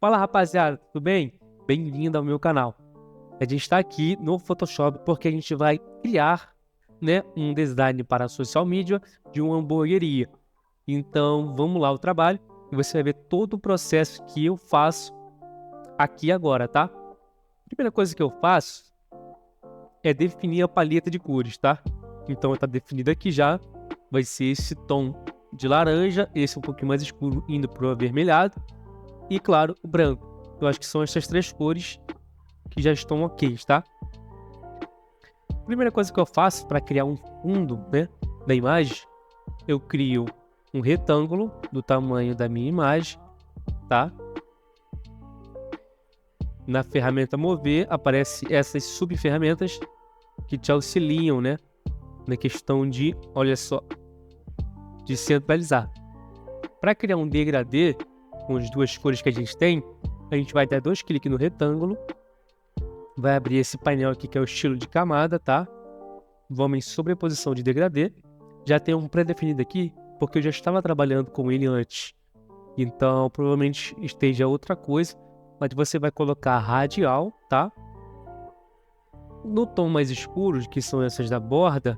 Fala rapaziada, tudo bem? Bem-vindo ao meu canal. A gente está aqui no Photoshop porque a gente vai criar, um design para a social media de uma hamburgueria. Então vamos lá ao trabalho e você vai ver todo o processo que eu faço aqui agora, tá? A primeira coisa que eu faço é definir a paleta de cores, tá? Então está definido aqui já, vai ser esse tom de laranja, esse um pouquinho mais escuro indo para o avermelhado. E claro, o branco. Eu acho que são essas três cores que já estão ok, tá? A primeira coisa que eu faço para criar um fundo, da imagem, eu crio um retângulo do tamanho da minha imagem, tá? Na ferramenta mover aparece essas subferramentas que te auxiliam, na questão de, olha só, de centralizar. Para criar um degradê com as duas cores que a gente tem, a gente vai dar 2 cliques no retângulo, vai abrir esse painel aqui que é o estilo de camada, tá? Vamos em sobreposição de degradê. Já tem um pré-definido aqui, porque eu já estava trabalhando com ele antes. Então, provavelmente esteja outra coisa, mas você vai colocar radial, tá? No tom mais escuro, que são essas da borda,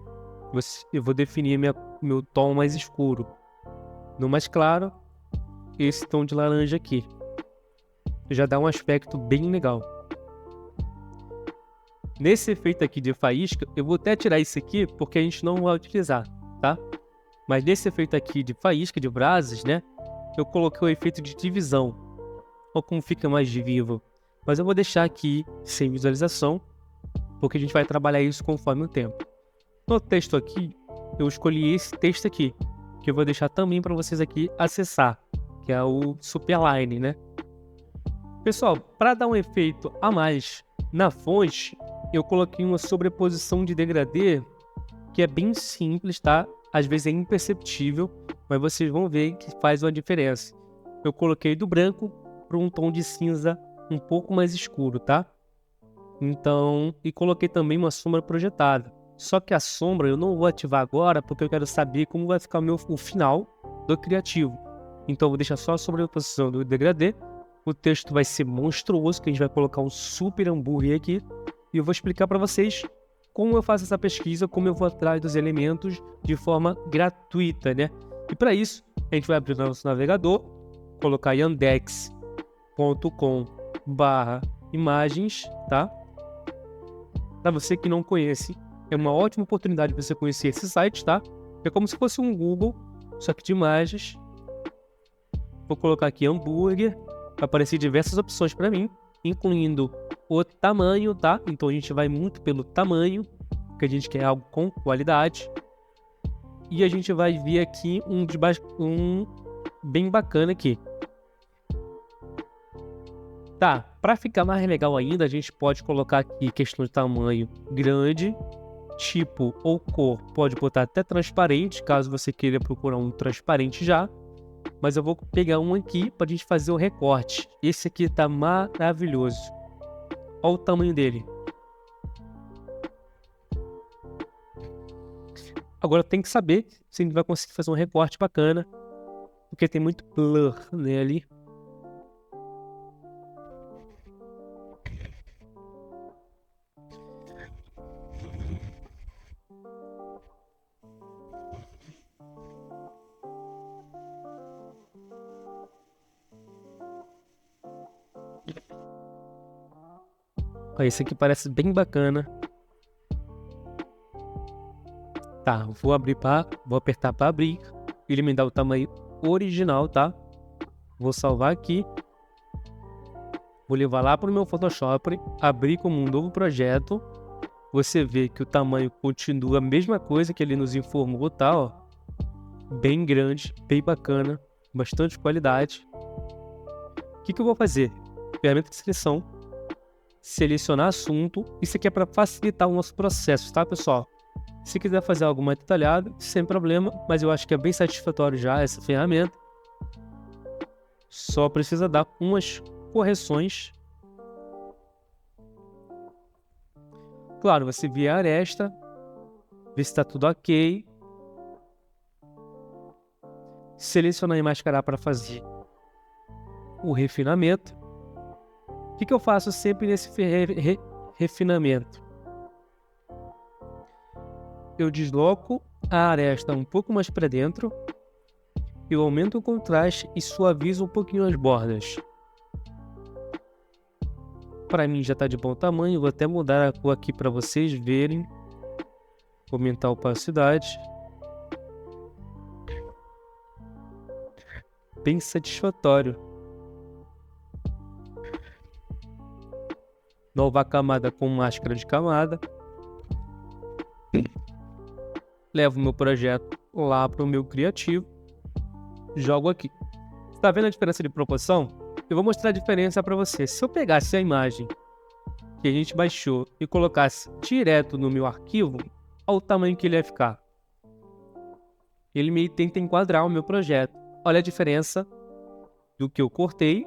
eu vou definir meu tom mais escuro. No mais claro, esse tom de laranja aqui. Já dá um aspecto bem legal. Nesse efeito aqui de faísca, eu vou até tirar isso aqui porque a gente não vai utilizar, tá? Mas nesse efeito aqui de faísca, de brasas, eu coloquei o efeito de divisão. Olha como fica mais vivo. Mas eu vou deixar aqui sem visualização, porque a gente vai trabalhar isso conforme o tempo. No texto aqui, eu escolhi esse texto aqui, que eu vou deixar também para vocês aqui acessar, que é o Superline, Pessoal, para dar um efeito a mais na fonte, eu coloquei uma sobreposição de degradê que é bem simples, tá? Às vezes é imperceptível, mas vocês vão ver que faz uma diferença. Eu coloquei do branco para um tom de cinza um pouco mais escuro, tá? Então, e coloquei também uma sombra projetada. Só que a sombra eu não vou ativar agora porque eu quero saber como vai ficar o final do criativo. Então eu vou deixar só a sobreposição do degradê. O texto vai ser monstruoso, que a gente vai colocar um super hambúrguer aqui. E eu vou explicar para vocês como eu faço essa pesquisa, como eu vou atrás dos elementos de forma gratuita, E para isso, a gente vai abrir o nosso navegador, colocar yandex.com/imagens, tá? Para você que não conhece, é uma ótima oportunidade para você conhecer esse site, tá? É como se fosse um Google, só que de imagens. Vou colocar aqui hambúrguer. Vai aparecer diversas opções para mim, incluindo o tamanho, tá? Então a gente vai muito pelo tamanho, porque a gente quer algo com qualidade. E a gente vai ver aqui um bem bacana aqui. Tá, para ficar mais legal ainda, a gente pode colocar aqui questão de tamanho grande, tipo ou cor, pode botar até transparente, caso você queira procurar um transparente já. Mas eu vou pegar um aqui para a gente fazer o recorte. Esse aqui tá maravilhoso. Olha o tamanho dele. Agora tem que saber se a gente vai conseguir fazer um recorte bacana, porque tem muito blur nele. Esse aqui parece bem bacana. Tá, vou apertar para abrir. Ele me dá o tamanho original, tá? Vou salvar aqui. Vou levar lá para o meu Photoshop, abrir como um novo projeto. Você vê que o tamanho continua a mesma coisa que ele nos informou, tá? Ó, bem grande, bem bacana, bastante qualidade. O que eu vou fazer? Ferramenta de seleção. Selecionar assunto. Isso aqui é para facilitar o nosso processo, tá, pessoal? Se quiser fazer algo mais detalhado, sem problema, mas eu acho que é bem satisfatório já essa ferramenta. Só precisa dar umas correções. Claro, você vê a aresta, vê se está tudo ok. Selecionar e mascarar para fazer o refinamento. O que eu faço sempre nesse refinamento? Eu desloco a aresta um pouco mais para dentro, eu aumento o contraste e suavizo um pouquinho as bordas. Para mim já está de bom tamanho, vou até mudar a cor aqui para vocês verem. Vou aumentar a opacidade. Bem satisfatório. Nova camada com máscara de camada. Levo o meu projeto lá para o meu criativo. Jogo aqui. Está vendo a diferença de proporção? Eu vou mostrar a diferença para você. Se eu pegasse a imagem que a gente baixou e colocasse direto no meu arquivo, olha o tamanho que ele ia ficar. Ele meio tenta enquadrar o meu projeto. Olha a diferença do que eu cortei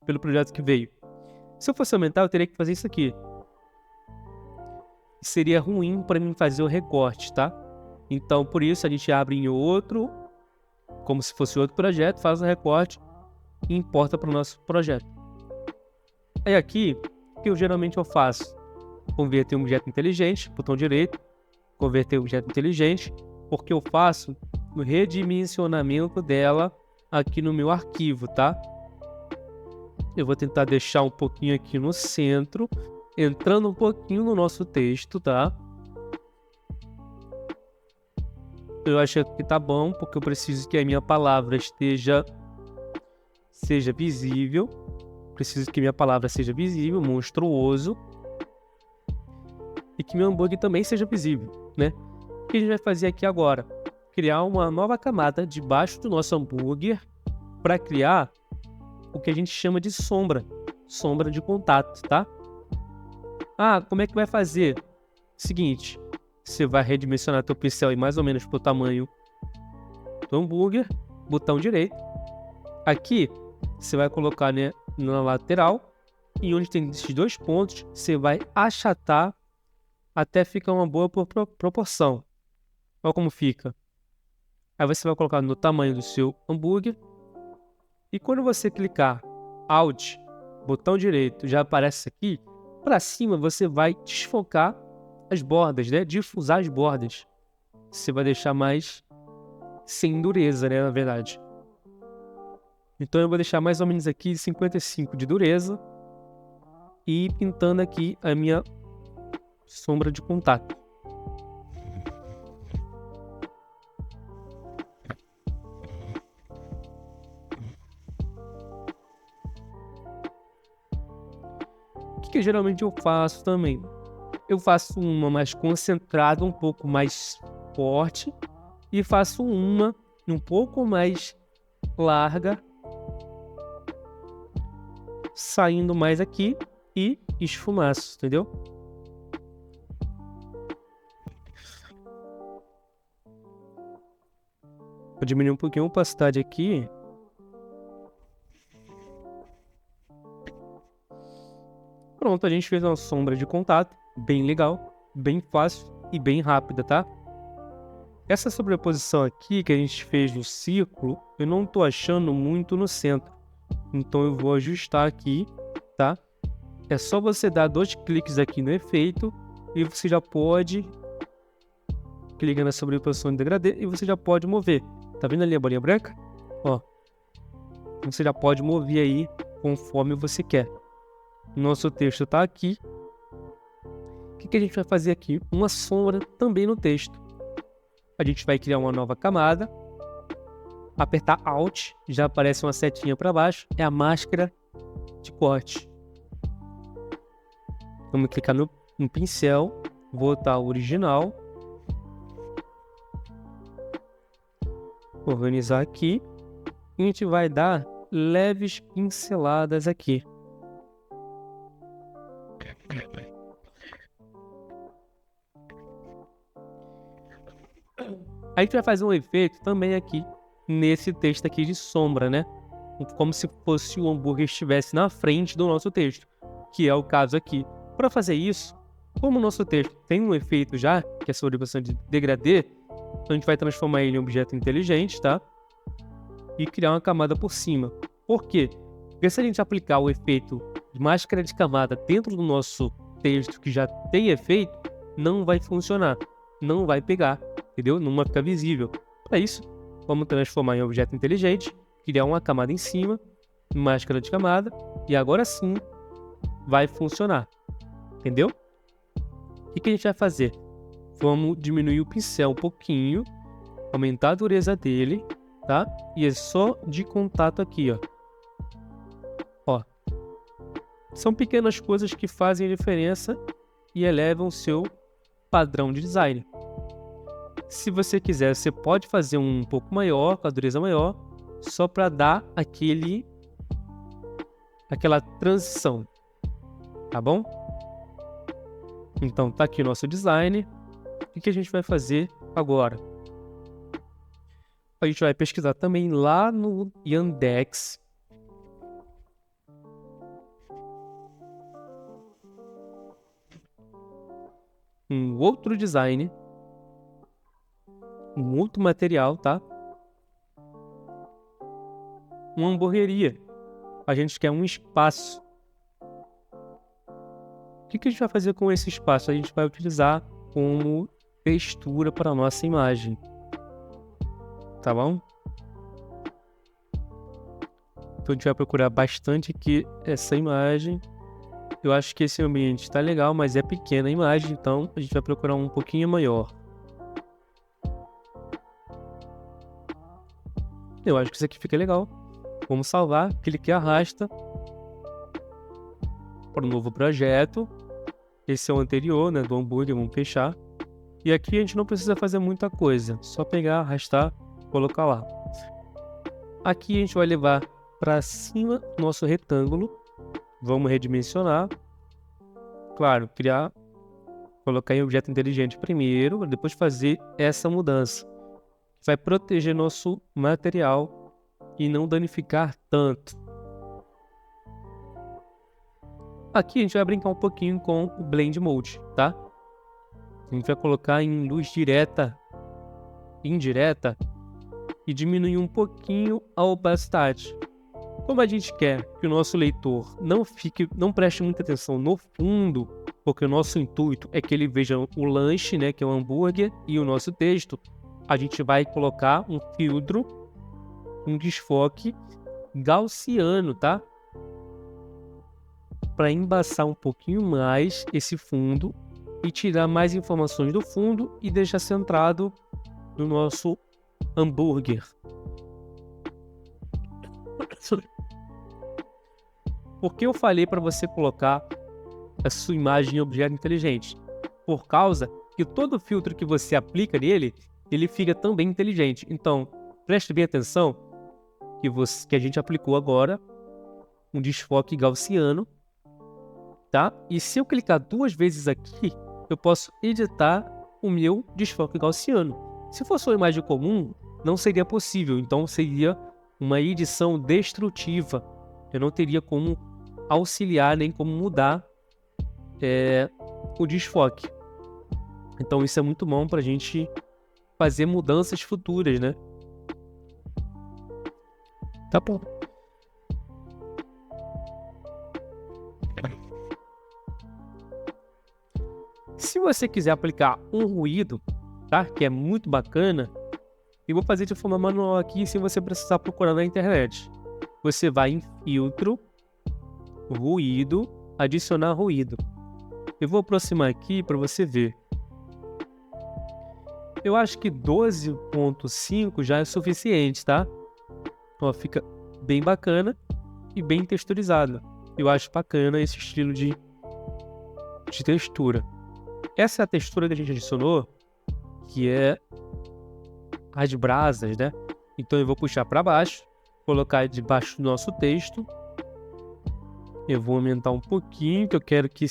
pelo projeto que veio. Se eu fosse aumentar, eu teria que fazer isso aqui. Seria ruim para mim fazer o recorte, tá? Então, por isso, a gente abre em outro, como se fosse outro projeto, faz o recorte e importa para o nosso projeto. Aí aqui, o que geralmente eu faço? Converter um objeto inteligente, botão direito, converter um objeto inteligente, porque eu faço o redimensionamento dela aqui no meu arquivo, tá? Eu vou tentar deixar um pouquinho aqui no centro, entrando um pouquinho no nosso texto, tá? Eu acho que tá bom, porque eu preciso que a minha palavra seja visível. Preciso que minha palavra seja visível, monstruoso. E que meu hambúrguer também seja visível, né? O que a gente vai fazer aqui agora? Criar uma nova camada debaixo do nosso hambúrguer para criar o que a gente chama de sombra de contato, tá? Ah, como é que vai fazer? Seguinte, você vai redimensionar teu pincel aí mais ou menos pro tamanho do hambúrguer, botão direito. Aqui, você vai colocar, né, na lateral, e onde tem esses dois pontos, você vai achatar até ficar uma boa proporção. Olha como fica. Aí você vai colocar no tamanho do seu hambúrguer. E quando você clicar Alt, botão direito, já aparece aqui. Para cima você vai desfocar as bordas, né? Difusar as bordas. Você vai deixar mais sem dureza, né? Na verdade. Então eu vou deixar mais ou menos aqui 55 de dureza. E pintando aqui a minha sombra de contato. O que geralmente eu faço também? Eu faço uma mais concentrada, um pouco mais forte, e faço uma um pouco mais larga, saindo mais aqui e esfumaço, entendeu? Vou diminuir um pouquinho a opacidade aqui. Pronto, a gente fez uma sombra de contato, bem legal, bem fácil e bem rápida, tá? Essa sobreposição aqui que a gente fez no círculo, eu não tô achando muito no centro. Então eu vou ajustar aqui, tá? É só você dar 2 cliques aqui no efeito e você já pode clicar na sobreposição de degradê e você já pode mover. Tá vendo ali a bolinha branca? Ó. Você já pode mover aí conforme você quer. Nosso texto está aqui. O que a gente vai fazer aqui? Uma sombra também no texto. A gente vai criar uma nova camada. Apertar Alt, já aparece uma setinha para baixo. É a máscara de corte. Vamos clicar no pincel. Voltar ao original. Organizar aqui. E a gente vai dar leves pinceladas aqui. A gente vai fazer um efeito também aqui nesse texto aqui de sombra, né? Como se fosse o hambúrguer estivesse na frente do nosso texto, que é o caso aqui. Para fazer isso, como o nosso texto tem um efeito já, que é a sobreposição de degradê, a gente vai transformar ele em um objeto inteligente, tá? E criar uma camada por cima. Por quê? Porque se a gente aplicar o efeito máscara de camada dentro do nosso texto que já tem efeito, não vai funcionar, não vai pegar, entendeu? Não vai ficar visível. Para isso, vamos transformar em objeto inteligente, criar uma camada em cima, máscara de camada, e agora sim vai funcionar, entendeu? O que a gente vai fazer? Vamos diminuir o pincel um pouquinho, aumentar a dureza dele, tá? E é só de contato aqui, ó. Ó. São pequenas coisas que fazem a diferença e elevam o seu padrão de design. Se você quiser, você pode fazer um pouco maior, com a dureza maior, só para dar aquela transição, tá bom? Então tá aqui o nosso design. O que a gente vai fazer agora? A gente vai pesquisar também lá no Yandex. Um outro design, um outro material, tá? Uma hamburgueria. A gente quer um espaço. O que a gente vai fazer com esse espaço? A gente vai utilizar como textura para a nossa imagem, tá bom? Então a gente vai procurar bastante aqui essa imagem. Eu acho que esse ambiente está legal, mas é pequena a imagem, então a gente vai procurar um pouquinho maior. Eu acho que isso aqui fica legal. Vamos salvar, clique e arrasta para o novo projeto. Esse é o anterior, né, do hambúrguer, vamos fechar. E aqui a gente não precisa fazer muita coisa, só pegar, arrastar, colocar lá. Aqui a gente vai levar para cima nosso retângulo. Vamos redimensionar. Claro, colocar em objeto inteligente primeiro, depois fazer essa mudança. Vai proteger nosso material e não danificar tanto. Aqui a gente vai brincar um pouquinho com o Blend Mode, tá? A gente vai colocar em luz direta, indireta e diminuir um pouquinho a opacidade. Como a gente quer que o nosso leitor não preste muita atenção no fundo, porque o nosso intuito é que ele veja o lanche, né, que é o hambúrguer, e o nosso texto, a gente vai colocar um filtro, um desfoque gaussiano, tá? Para embaçar um pouquinho mais esse fundo e tirar mais informações do fundo e deixar centrado no nosso hambúrguer. Por que eu falei para você colocar a sua imagem em objeto inteligente? Por causa que todo filtro que você aplica nele, ele fica também inteligente. Então, preste bem atenção que a gente aplicou agora um desfoque gaussiano, tá? E se eu clicar 2 vezes aqui, eu posso editar o meu desfoque gaussiano. Se fosse uma imagem comum, não seria possível. Então, seria uma edição destrutiva. Eu não teria como auxiliar nem como mudar o desfoque. Então isso é muito bom para a gente fazer mudanças futuras, né? Tá bom. Se você quiser aplicar um ruído, tá? Que é muito bacana, eu vou fazer de forma manual aqui sem você precisar procurar na internet. Você vai em filtro, ruído, adicionar ruído. Eu vou aproximar aqui para você ver. Eu acho que 12.5 já é suficiente, tá? Ó, fica bem bacana e bem texturizado. Eu acho bacana esse estilo de textura. Essa é a textura que a gente adicionou, que é as brasas, né? Então eu vou puxar para baixo, colocar debaixo do nosso texto. Eu vou aumentar um pouquinho, que eu quero que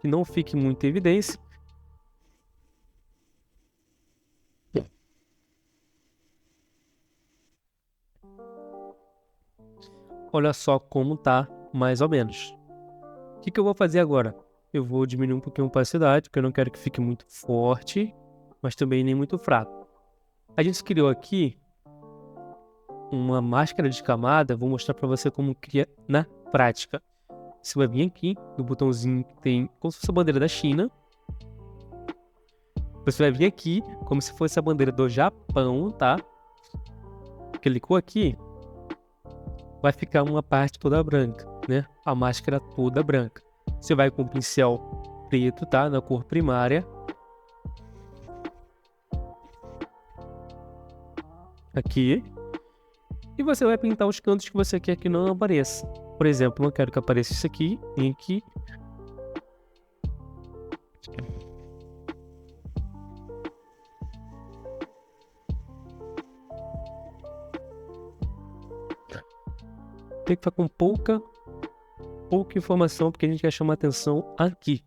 não fique muita evidência. Olha só como tá, mais ou menos. O que eu vou fazer agora? Eu vou diminuir um pouquinho a opacidade, porque eu não quero que fique muito forte, mas também nem muito fraco. A gente criou aqui uma máscara de camada, vou mostrar para você como cria na prática. você vai vir aqui no botãozinho que tem como se fosse a bandeira da China. Você vai vir aqui como se fosse a bandeira do Japão, tá? Clicou aqui, vai ficar uma parte toda branca, né? A máscara toda branca. Você vai com o pincel preto, tá? Na cor primária. Aqui. E você vai pintar os cantos que você quer que não apareça. Por exemplo, eu quero que apareça isso aqui e aqui. Tem que ficar com pouca informação, porque a gente quer chamar atenção aqui.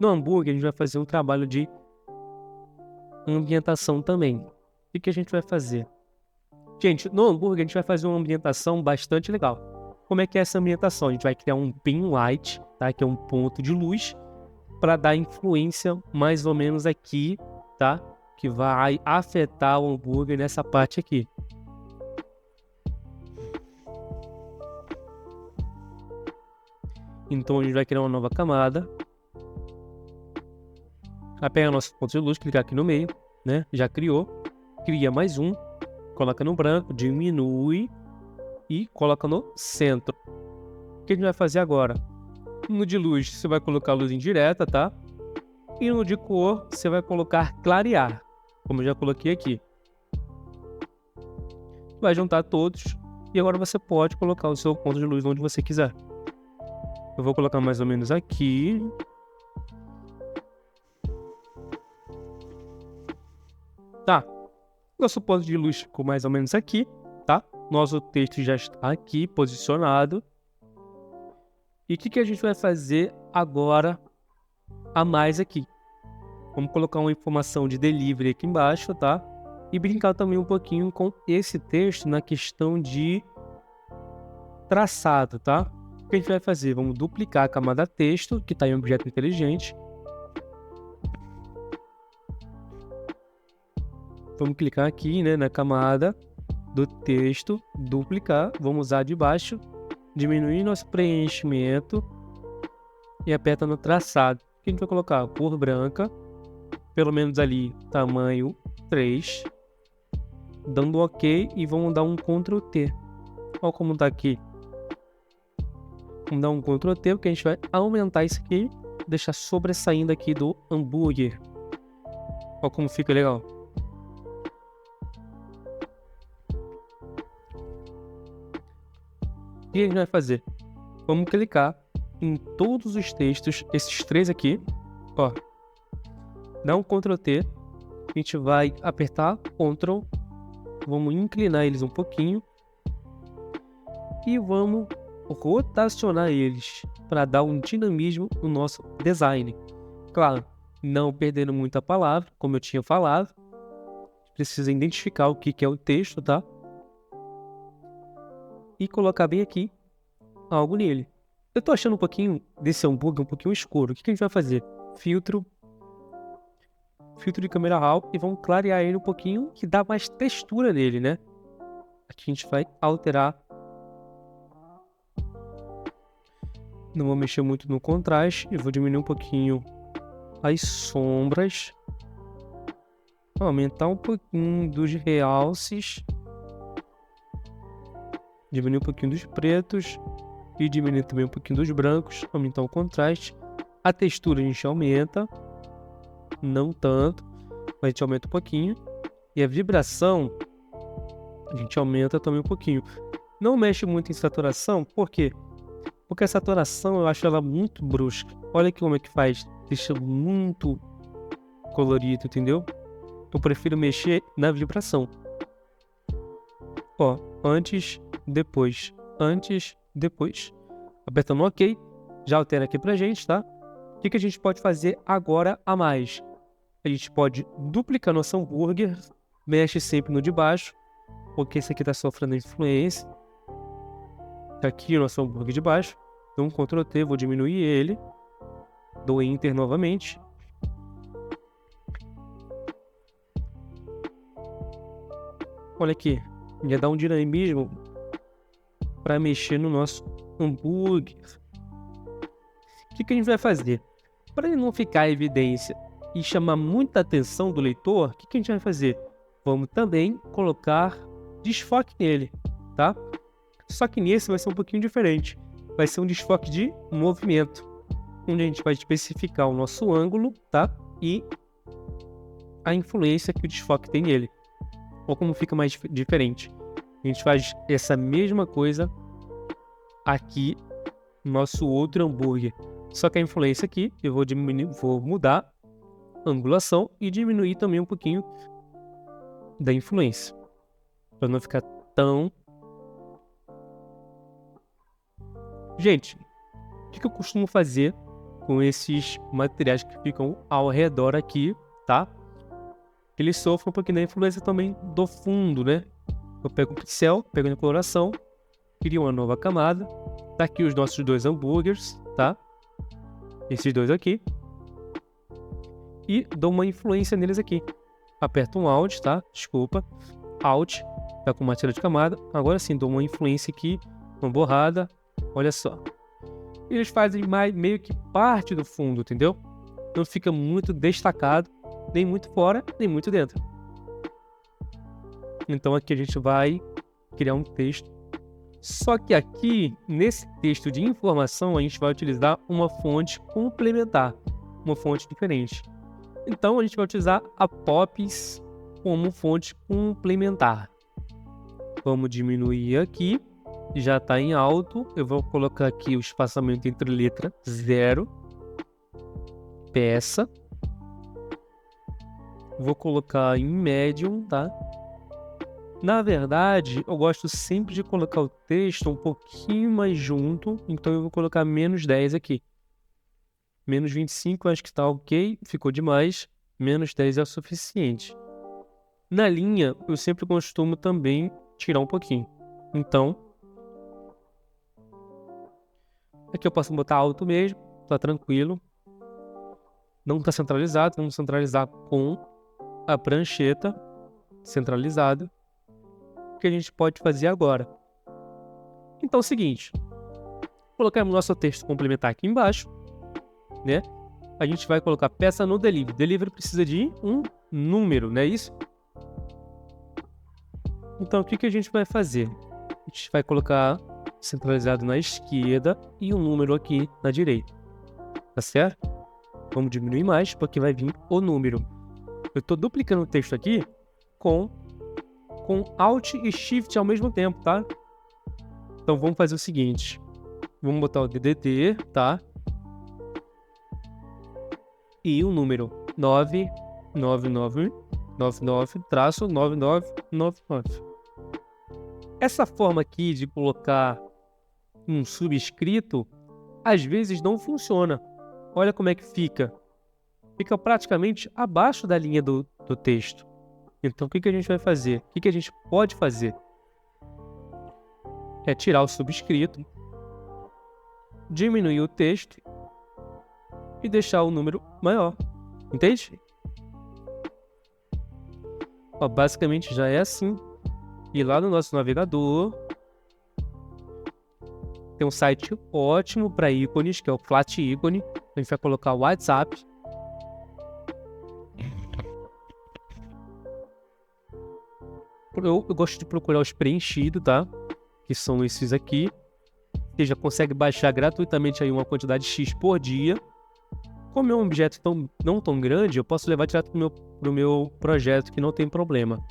No hambúrguer, a gente vai fazer um trabalho de ambientação também. O que a gente vai fazer? Gente, no hambúrguer, a gente vai fazer uma ambientação bastante legal. Como é que é essa ambientação? A gente vai criar um pin light, tá? Que é um ponto de luz, para dar influência mais ou menos aqui, tá? Que vai afetar o hambúrguer nessa parte aqui. Então a gente vai criar uma nova camada. Vai pegar nosso ponto de luz, clicar aqui no meio, né? Já criou. Cria mais um. Coloca no branco, diminui e coloca no centro. O que a gente vai fazer agora? No de luz, você vai colocar luz indireta, tá? E no de cor, você vai colocar clarear, como eu já coloquei aqui. Vai juntar todos e agora você pode colocar o seu ponto de luz onde você quiser. Eu vou colocar mais ou menos aqui. Tá. Nosso ponto de luz ficou mais ou menos aqui, tá? Nosso texto já está aqui posicionado. E o que a gente vai fazer agora a mais aqui? Vamos colocar uma informação de delivery aqui embaixo, tá? E brincar também um pouquinho com esse texto na questão de traçado, tá? O que a gente vai fazer? Vamos duplicar a camada texto, que está em objeto inteligente. Vamos clicar aqui, né, na camada do texto, duplicar. Vamos usar de baixo, diminuir nosso preenchimento e aperta no traçado. O que a gente vai colocar? Cor branca, pelo menos ali, tamanho 3. Dando OK e vamos dar um Ctrl T. Olha como está aqui. Vamos dar um Ctrl T, porque a gente vai aumentar isso aqui, deixar sobressaindo aqui do hambúrguer. Olha como fica legal. O que a gente vai fazer? Vamos clicar em todos os textos, esses três aqui, ó. Dá um Ctrl T, a gente vai apertar Ctrl, vamos inclinar eles um pouquinho e vamos rotacionar eles para dar um dinamismo no nosso design. Claro, não perdendo muita palavra, como eu tinha falado. Precisa identificar o que é o texto, tá? E colocar bem aqui algo nele. Eu tô achando um pouquinho desse hambúrguer um pouquinho escuro. O que a gente vai fazer? Filtro de câmera raw e vamos clarear ele um pouquinho, que dá mais textura nele, né? Aqui a gente vai alterar. Não vou mexer muito no contraste e vou diminuir um pouquinho as sombras. Aumentar um pouquinho dos realces. Diminuir um pouquinho dos pretos e diminuir também um pouquinho dos brancos, aumentar o contraste. A textura a gente aumenta, não tanto, mas a gente aumenta um pouquinho. E a vibração a gente aumenta também um pouquinho. Não mexe muito em saturação, por quê? Porque a saturação eu acho ela muito brusca. Olha aqui como é que faz, deixa muito colorido, entendeu? Eu prefiro mexer na vibração. Ó, antes, depois, antes, depois. Apertando OK, já altera aqui pra gente, tá? O que a gente pode fazer agora a mais? A gente pode duplicar nosso hambúrguer, mexe sempre no de baixo, porque esse aqui tá sofrendo influência. Tá aqui o nosso hambúrguer de baixo. Dou um Ctrl T, vou diminuir ele. Dou Enter novamente. Olha aqui, já dá um dinamismo para mexer no nosso hambúrguer. que a gente vai fazer? Para ele não ficar em evidência e chamar muita atenção do leitor, o que a gente vai fazer? Vamos também colocar desfoque nele, tá? Só que nesse vai ser um pouquinho diferente. Vai ser um desfoque de movimento, onde a gente vai especificar o nosso ângulo, tá? E a influência que o desfoque tem nele. Ou como fica mais diferente. A gente faz essa mesma coisa aqui no nosso outro hambúrguer. Só que a influência aqui, eu vou mudar a angulação e diminuir também um pouquinho da influência. Para não ficar tão... Gente, o que eu costumo fazer com esses materiais que ficam ao redor aqui, tá? Eles sofrem um pouquinho da influência também do fundo, né? Eu pego um pincel, pego a coloração, crio uma nova camada. Tá aqui os nossos 2 hambúrgueres, tá? Esses 2 aqui. E dou uma influência neles aqui. Aperto um Alt, tá? Desculpa. Alt, tá com uma tira de camada. Agora sim, dou uma influência aqui, uma borrada. Olha só. Eles fazem meio que parte do fundo, entendeu? Não fica muito destacado, nem muito fora, nem muito dentro. Então aqui a gente vai criar um texto. Só que aqui, nesse texto de informação, a gente vai utilizar uma fonte complementar, uma fonte diferente. Então a gente vai utilizar a Poppins como fonte complementar. Vamos diminuir aqui, já está em alto. Eu vou colocar aqui o espaçamento entre letra 0, peça. Vou colocar em médium, tá? Na verdade, eu gosto sempre de colocar o texto um pouquinho mais junto, então eu vou colocar menos 10 aqui. Menos 25 acho que está ok, ficou demais. Menos 10 é o suficiente. Na linha, eu sempre costumo também tirar um pouquinho. Então, aqui eu posso botar alto mesmo, tá tranquilo. Não está centralizado, vamos centralizar com a prancheta centralizada. O que a gente pode fazer agora? Então é o seguinte, colocamos nosso texto complementar aqui embaixo, né? A gente vai colocar peça no delivery. Delivery precisa de um número, não é isso? Então o que a gente vai fazer? A gente vai colocar centralizado na esquerda e um número aqui na direita, tá certo? Vamos diminuir mais porque vai vir o número. Eu estou duplicando o texto aqui com Alt e Shift ao mesmo tempo, tá? Então vamos fazer o seguinte. Vamos botar o DDD, tá? E o número 99999-9999. Essa forma aqui de colocar um subscrito, às vezes não funciona. Olha como é que fica. Fica praticamente abaixo da linha do texto. Então, o que a gente vai fazer? O que a gente pode fazer? É tirar o subscrito, diminuir o texto e deixar o número maior. Entende? Ó, basicamente já é assim. E lá no nosso navegador tem um site ótimo para ícones, que é o Flat Ícone. A gente vai colocar o WhatsApp. Eu gosto de procurar os preenchidos, tá? Que são esses aqui. Você já consegue baixar gratuitamente aí uma quantidade X por dia. Como é um objeto não tão grande, eu posso levar direto pro meu projeto, que não tem problema.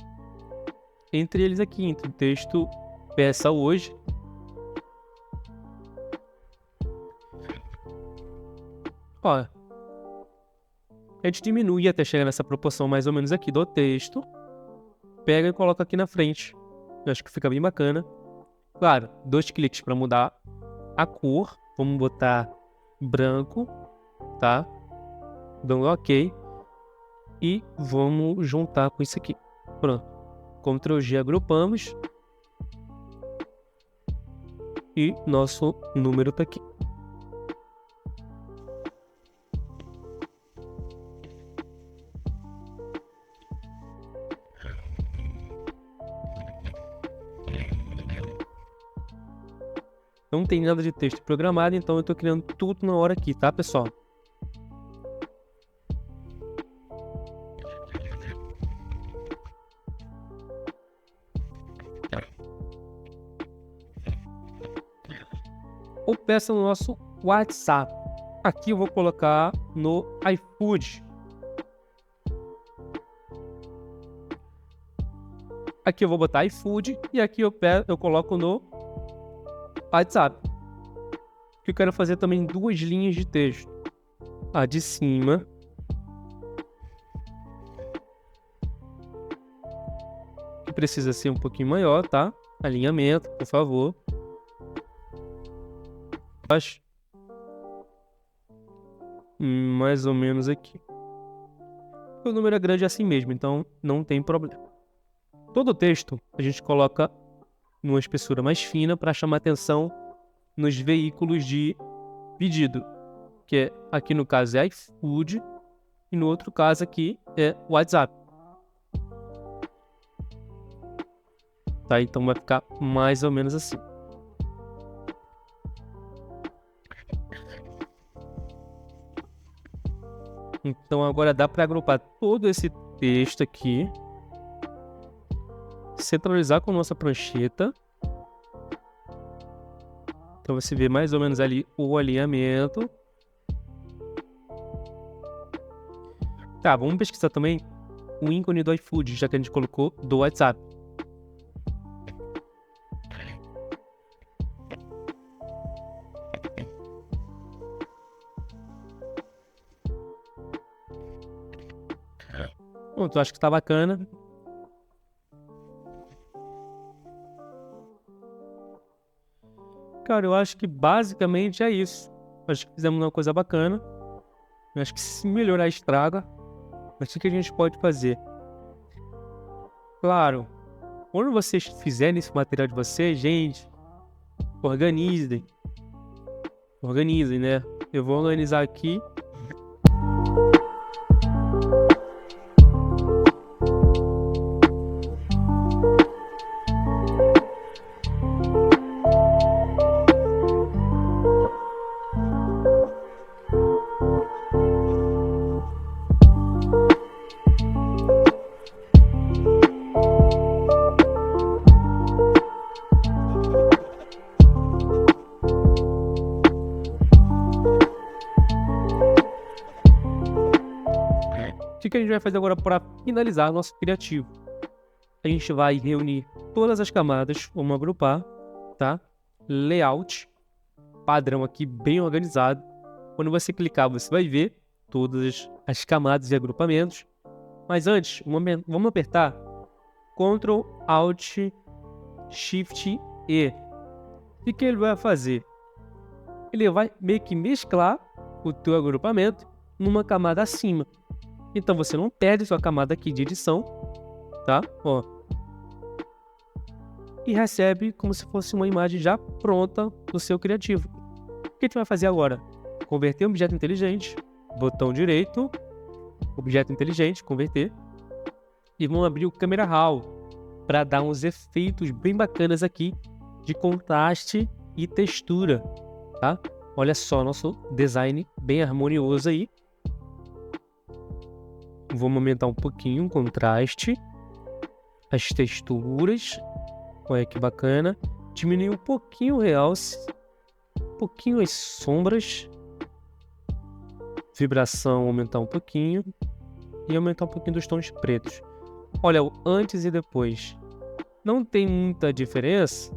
Entre eles aqui, entre o texto peça hoje. Ó, a gente diminui até chegar nessa proporção mais ou menos aqui do texto. Pega e coloca aqui na frente. Eu acho que fica bem bacana. Claro, 2 cliques para mudar a cor. Vamos botar branco, tá? Dando OK. E vamos juntar com isso aqui. Pronto. Ctrl G, agrupamos. E nosso número tá aqui. Não tem nada de texto programado, então eu tô criando tudo na hora aqui, tá, pessoal? Ou peça no nosso WhatsApp. Aqui eu vou colocar no iFood. Aqui eu vou botar iFood e aqui eu coloco no WhatsApp. Que eu quero fazer também 2 linhas de texto. A de cima. Que precisa ser um pouquinho maior, tá? Alinhamento, por favor. Acho. Mais ou menos aqui. O número é grande assim mesmo, então não tem problema. Todo o texto a gente coloca numa espessura mais fina para chamar atenção nos veículos de pedido, que é, aqui no caso é iFood e no outro caso aqui é WhatsApp. Tá? Então vai ficar mais ou menos assim. Então agora dá para agrupar todo esse texto aqui, centralizar com nossa prancheta. Então você vê mais ou menos ali o alinhamento. Tá, vamos pesquisar também o ícone do iFood, já que a gente colocou do WhatsApp. Pronto, eu acho que tá bacana. Cara, eu acho que basicamente é isso. Acho que fizemos uma coisa bacana. Eu acho que se melhorar estraga. Mas o que a gente pode fazer? Claro, quando vocês fizerem esse material de vocês, gente, organizem. Organizem, né? Eu vou organizar aqui. O que a gente vai fazer agora para finalizar nosso criativo? A gente vai reunir todas as camadas, vamos agrupar, tá? Layout, padrão aqui bem organizado. Quando você clicar, você vai ver todas as camadas e agrupamentos. Mas antes, vamos apertar Ctrl Alt Shift E. O que ele vai fazer? Ele vai meio que mesclar o teu agrupamento numa camada acima. Então você não perde sua camada aqui de edição, tá? Ó. E recebe como se fosse uma imagem já pronta do seu criativo. O que a gente vai fazer agora? Converter um objeto inteligente, botão direito, objeto inteligente, converter. E vamos abrir o Camera Raw para dar uns efeitos bem bacanas aqui de contraste e textura, tá? Olha só nosso design bem harmonioso aí. Vamos aumentar um pouquinho o contraste, as texturas, olha que bacana. Diminuir um pouquinho o realce, um pouquinho as sombras, vibração aumentar um pouquinho e aumentar um pouquinho dos tons pretos. Olha o antes e depois. Não tem muita diferença,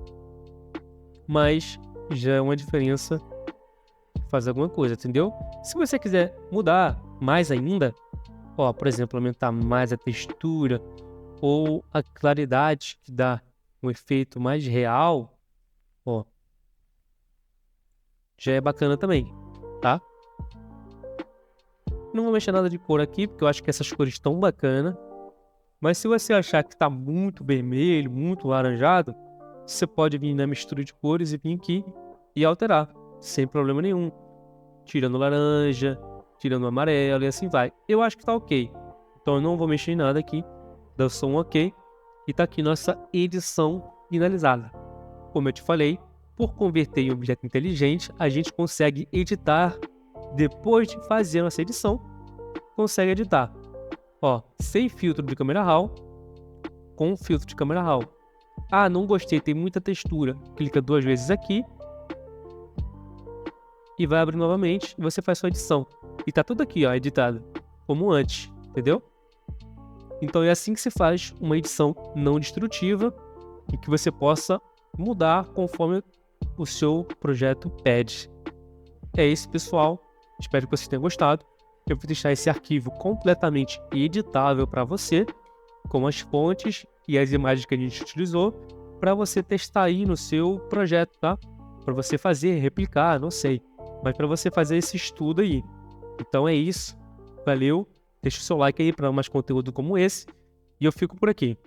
mas já é uma diferença que faz alguma coisa, entendeu? Se você quiser mudar mais ainda, ó, por exemplo, aumentar mais a textura ou a claridade que dá um efeito mais real, ó, já é bacana também, tá? Não vou mexer nada de cor aqui, porque eu acho que essas cores estão bacanas. Mas se você achar que está muito vermelho, muito laranjado, você pode vir na mistura de cores e vir aqui e alterar, sem problema nenhum. Tirando laranja, tirando amarelo e assim vai. Eu acho que tá ok. Então eu não vou mexer em nada aqui. Dá só um ok. E tá aqui nossa edição finalizada. Como eu te falei, por converter em objeto inteligente, a gente consegue editar depois de fazer a nossa edição, consegue editar. Ó, sem filtro de câmera RAW, com filtro de câmera RAW. Ah, não gostei, tem muita textura. Clica 2 vezes aqui e vai abrir novamente e você faz sua edição. E tá tudo aqui, ó, editado, como antes, entendeu? Então é assim que se faz uma edição não destrutiva e que você possa mudar conforme o seu projeto pede. É isso, pessoal. Espero que vocês tenham gostado. Eu vou deixar esse arquivo completamente editável para você, com as fontes e as imagens que a gente utilizou, para você testar aí no seu projeto, tá? Para você fazer, replicar, não sei, mas para você fazer esse estudo aí. Então é isso. Valeu. Deixa o seu like aí para mais conteúdo como esse. E eu fico por aqui.